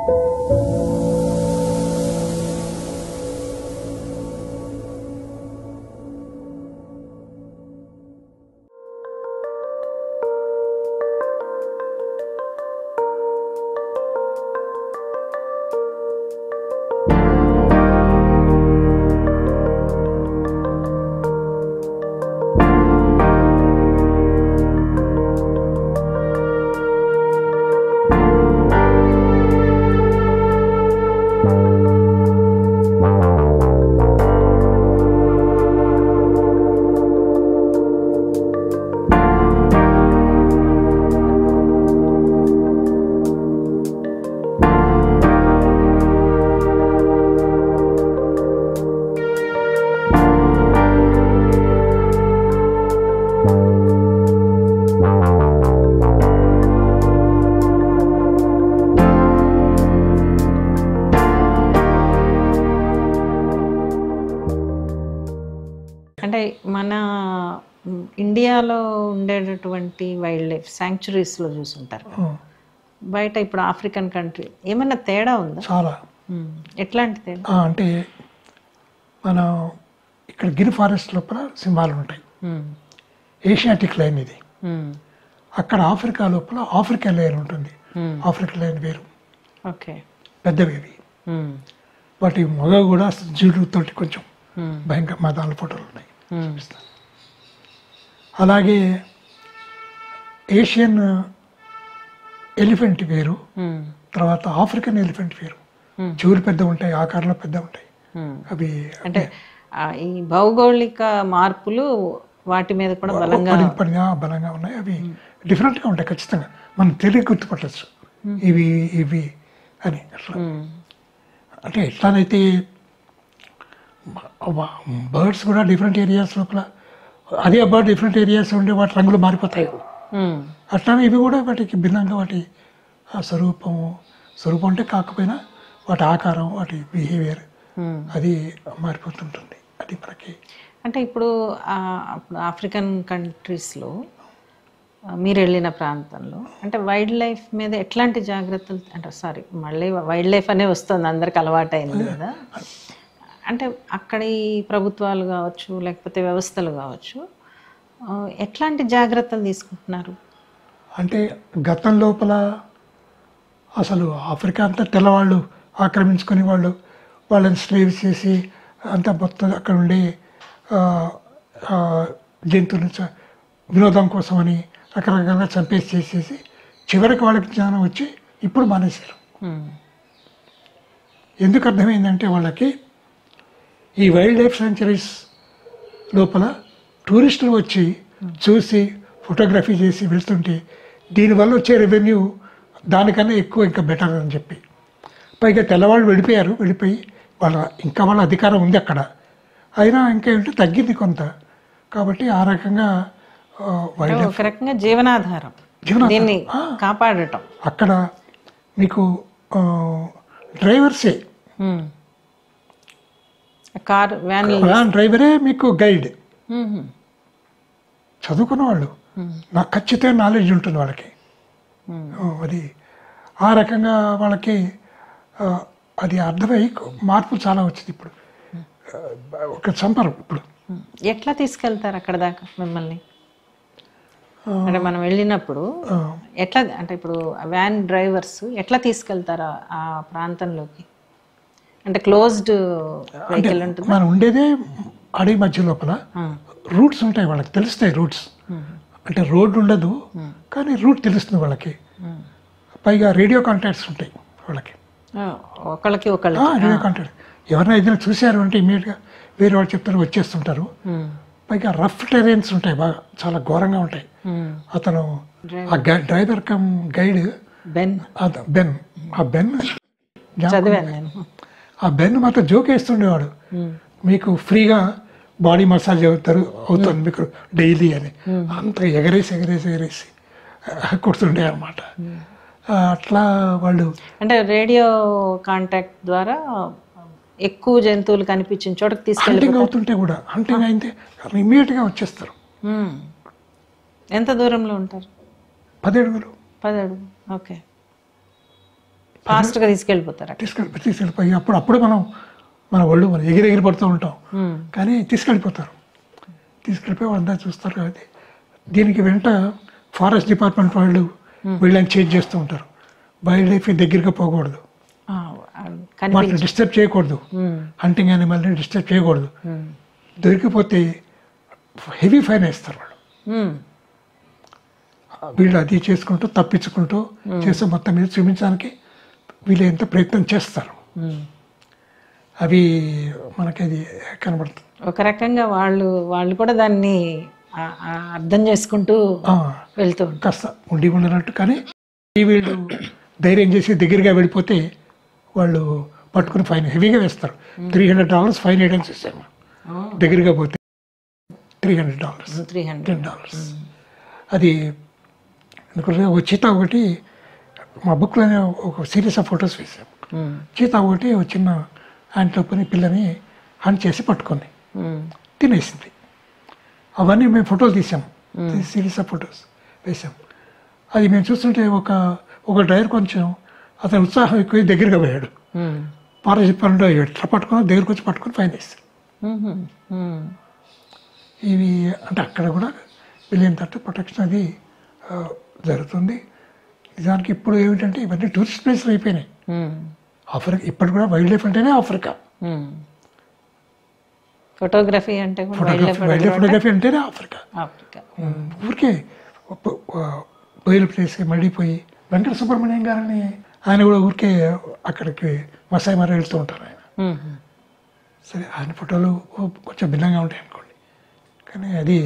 అంటే మన ఇండియాలో ఉండేటటువంటి వైల్డ్ లైఫ్ శాంక్చురీస్లో చూసుంటారు, బయట ఇప్పుడు ఆఫ్రికన్ కంట్రీ ఏమన్నా తేడా ఉందా? చాలా. ఎట్లాంటి తేడా అంటే మన ఇక్కడ గిర్ ఫారెస్ట్ లోపల సింహాలు ఉంటాయి, ఏషియాటిక్ లైన్ ఇది. అక్కడ ఆఫ్రికా లోపల ఆఫ్రికన్ లైన్ ఉంటుంది, ఆఫ్రికన్ లైన్ వేరు, ఓకే, పెద్దవి ఇవి. వాటి మగ కూడా జీడుతోటి కొంచెం భయంకర మతాల ఫోటోలు ఉన్నాయి. అలాగే ఏషియన్ ఎలిఫెంట్ వేరు, తర్వాత ఆఫ్రికన్ ఎలిఫెంట్ వేరు. చెవులు పెద్ద ఉంటాయి, ఆకారంలో పెద్ద ఉంటాయి. అవి అంటే ఈ భౌగోళిక మార్పులు వాటి మీద కూడా బలంగా ఉన్నాయి. అవి డిఫరెంట్గా ఉంటాయి ఖచ్చితంగా, మనం తెలియ గుర్తుపట్టచ్చు ఇవి ఇవి అని. అట్లా అంటే ఎట్లానైతే బర్డ్స్ కూడా డిఫరెంట్ ఏరియాస్ లోపల అదే బర్డ్ డిఫరెంట్ ఏరియాస్ ఉండే వాటి రంగులు మారిపోతాయి, అట్లానే ఇవి కూడా వాటికి భిన్నంగా వాటి స్వరూపం అంటే కాకపోయినా వాటి ఆకారం, వాటి బిహేవియర్ అది మారిపోతుంటుంది. అది మనకి అంటే ఇప్పుడు ఆఫ్రికన్ కంట్రీస్లో మీరు వెళ్ళిన ప్రాంతంలో అంటే వైల్డ్ లైఫ్ మీద ఎట్లాంటి జాగ్రత్తలు, అంటే మళ్ళీ వైల్డ్ లైఫ్ అనే వస్తుంది, అందరికి అలవాటు అయింది కదా. అంటే అక్కడి ప్రభుత్వాలు కావచ్చు లేకపోతే వ్యవస్థలు కావచ్చు ఎట్లాంటి జాగ్రత్తలు తీసుకుంటున్నారు? అంటే గతం లోపల అసలు ఆఫ్రికా అంతా తెల్లవాళ్ళు ఆక్రమించుకొని వాళ్ళని స్లేవ్ చేసి అంతా మొత్తం అక్కడ ఉండే జంతువులు వినోదం కోసమని రకరకాలుగా చంపేసి చేసేసి చివరికి వాళ్ళకి జ్ఞానం వచ్చి ఇప్పుడు మానేశారు. ఎందుకు అర్థమైందంటే వాళ్ళకి ఈ వైల్డ్ లైఫ్ శాంక్చురీస్ లోపల టూరిస్టులు వచ్చి చూసి ఫోటోగ్రఫీ చేసి వెళ్తుంటే దీనివల్ల వచ్చే రెవెన్యూ దానికన్నా ఎక్కువ ఇంకా బెటర్ అని చెప్పి, పైగా తెల్లవాళ్ళు వెళ్ళిపోయి వాళ్ళ అధికారం ఉంది అక్కడ, అయినా ఇంకేంటే తగ్గింది కొంత. కాబట్టి ఆ రకంగా ఒక రకంగా జీవనాధారం దీన్ని కాపాడటం. అక్కడ మీకు డ్రైవర్సే, కార్ వ్యాన్ డ్రైవరే మీకు గైడ్, చదువుకున్న వాళ్ళు, నాకు ఖచ్చితంగా నాలెడ్జ్ ఉంటుంది వాళ్ళకి. అది ఆ రకంగా వాళ్ళకి అది అర్థమై మార్పులు చాలా వచ్చింది. ఇప్పుడు ఒక చంపరు. ఇప్పుడు ఎట్లా తీసుకెళ్తారు అక్కడ దాకా మిమ్మల్ని? అంటే మనం వెళ్ళినప్పుడు ఎట్లా, అంటే ఇప్పుడు వ్యాన్ డ్రైవర్స్ ఎట్లా తీసుకెళ్తారు ఆ ప్రాంతంలోకి? అంటే క్లోజ్డ్ వెహికల్ ఉంటుంది, మనం ఉండేదే అడవి మధ్య లోపల. రూట్స్ ఉంటాయి, వాళ్ళకి తెలుస్తాయి రూట్స్. అంటే రోడ్డు ఉండదు కానీ రూట్ తెలుస్తుంది వాళ్ళకి. పైగా రేడియో కాంటాక్ట్స్ ఉంటాయి వాళ్ళకి, ఒకళ్ళకి రేడియో కాంటాక్ట్. ఎవరైనా ఏదైనా చూశారు అంటే ఇమీడియట్గా వేరే వాళ్ళు చెప్తారు, వచ్చేస్తుంటారు. పైగా రఫ్ టెరెన్స్ ఉంటాయి, బాగా చాలా ఘోరంగా ఉంటాయి. అతను ఆ డ్రైవర్ కమ్ గైడ్ బెన్, ఆ బెన్ మాత్రం జోక్ వేస్తుండేవాడు, మీకు ఫ్రీగా బాడీ మసాజ్ అవుతుంది మీకు డైలీ అని. అంత ఎగరేసి కొడుతుండే అన్నమాట. అట్లా వాళ్ళు అంటే రేడియో కాంటాక్ట్ ద్వారా ఎక్కువ జంతువులు కనిపించిన చోటకి తీసుకెళ్ళి అవుతుంటే కూడా హంటింగ్ అయితే ఇమీడియట్గా వచ్చేస్తారు. ఎంత దూరంలో ఉంటారు? 10 అడుగులు. 10 అడుగులు, ఓకే. ఫాస్ట్గా తీసుకెళ్ళిపోతారు. తీసుకెళ్ళిపోయి అప్పుడు మన ఒళ్ళు మనం ఎగిరి పడుతూ ఉంటాం, కానీ తీసుకెళ్ళిపోతారు. తీసుకెళ్ళిపోయి వాళ్ళంతా చూస్తారు. కాబట్టి దీనికి వెంట ఫారెస్ట్ డిపార్ట్మెంట్ వాళ్ళు వీళ్ళని చేంజ్ చేస్తూ ఉంటారు. వైల్డ్ లైఫ్ దగ్గరగా పోకూడదు, వాటిని డిస్టర్బ్ చేయకూడదు, హంటింగ్ యానిమల్ని డిస్టర్బ్ చేయకూడదు. దొరికిపోతే హెవీ ఫైన్ వేస్తారు వాళ్ళు. వీళ్ళు అది చేసుకుంటూ తప్పించుకుంటూ చేస్తే మొత్తం మీద చూపించడానికి వీళ్ళు ఎంత ప్రయత్నం చేస్తారు. అవి మనకి అది కనబడుతుంది. ఒక రకంగా వాళ్ళు కూడా దాన్ని అర్థం చేసుకుంటూ వెళ్తూ కాస్త ఉండి ఉండనట్టు. కానీ వీళ్ళు ధైర్యం చేసి దగ్గరగా వెళ్ళిపోతే వాళ్ళు పట్టుకుని ఫైన్ హెవీగా వేస్తారు. $300 ఫైన్ వేయడం చూసాము. దగ్గరగా పోతే $300. అది ఎందుకంటే ఒక చీతా ఒకటి మా బుక్లోనే ఒక సిరీస్ ఆఫ్ ఫొటోస్ వేసాం. చీతా ఒకటి ఒక చిన్న యాంటిలోప్ని పిల్లని హంట్ చేసి పట్టుకుంది, తినేసింది. అవన్నీ మేము ఫోటోలు తీసాము, సిరీస్ ఆఫ్ ఫొటోస్ వేసాం. అది మేము చూస్తుంటే ఒక డ్రైవర్ కొంచెం అతను ఉత్సాహం ఎక్కువ దగ్గరగా పోయాడు. ఫారెస్ట్ పనులు ఎట్లా పట్టుకున్నా దగ్గరకు వచ్చి పట్టుకుని ఫైన్ వేస్తారు. ఇవి అంటే అక్కడ కూడా వెళ్ళిన తర్వాత ప్రొటెక్షన్ అది జరుగుతుంది. నిజానికి ఇప్పుడు ఏమిటంటే ఇవన్నీ టూరిస్ట్ ప్లేస్లు అయిపోయినాయి. ఆఫ్రికా ఇప్పటి కూడా వైల్డ్ లైఫ్ అంటేనే ఆఫ్రికా. ఫోటోగ్రఫీ అంటే వైల్డ్ లైఫ్ ఫోటోగ్రఫీ అంటేనే ఆఫ్రికా. ఊరికే బయలు ప్లేస్ మళ్ళీ పోయి వెంకట సుబ్రహ్మణ్యం గారని ఆయన కూడా ఊరికే అక్కడికి మసాయి మరి వెళ్తూ ఉంటారు ఆయన. సరే ఆయన ఫోటోలు కొంచెం భిన్నంగా ఉంటాయి అనుకోండి, కానీ అది